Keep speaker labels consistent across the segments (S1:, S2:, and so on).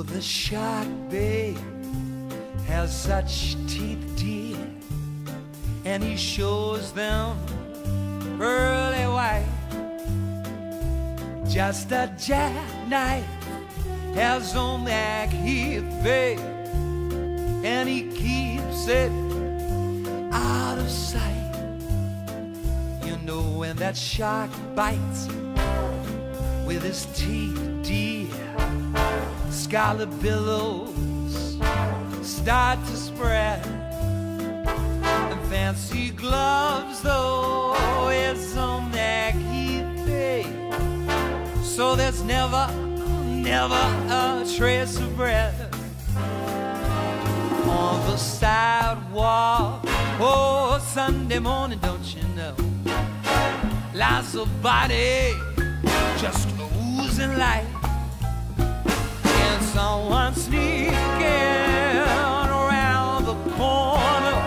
S1: the shark, babe, has such teeth, dear, and he shows them pearly white. Just a jackknife has on that heath, babe, and he keeps it out of sight. You know when that shark bites with his teeth, dear, scarlet billows start to spread, and fancy gloves, though, is on that heath, babe, so there's never a trace of bread on the sidewalk. Oh, Sunday morning, don't you know, lies a body just oozing light, and someone sneaking around the corner.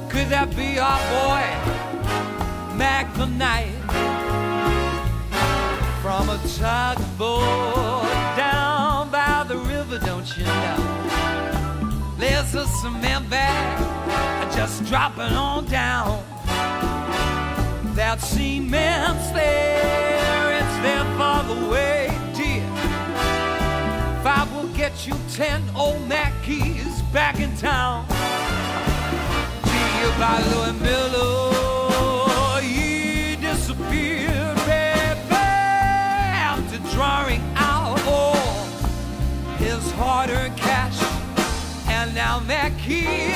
S1: Could that be our boy Mac the Knight? From a tugboat down by the river, don't you know, there's a cement bag just dropping on down. That cement's there, it's there for the way, dear. 5 will get you 10 old Mackeys back in town. Gee, by Louis Miller, he disappeared, baby, after drawing out all his hard-earned cash. And now Mackey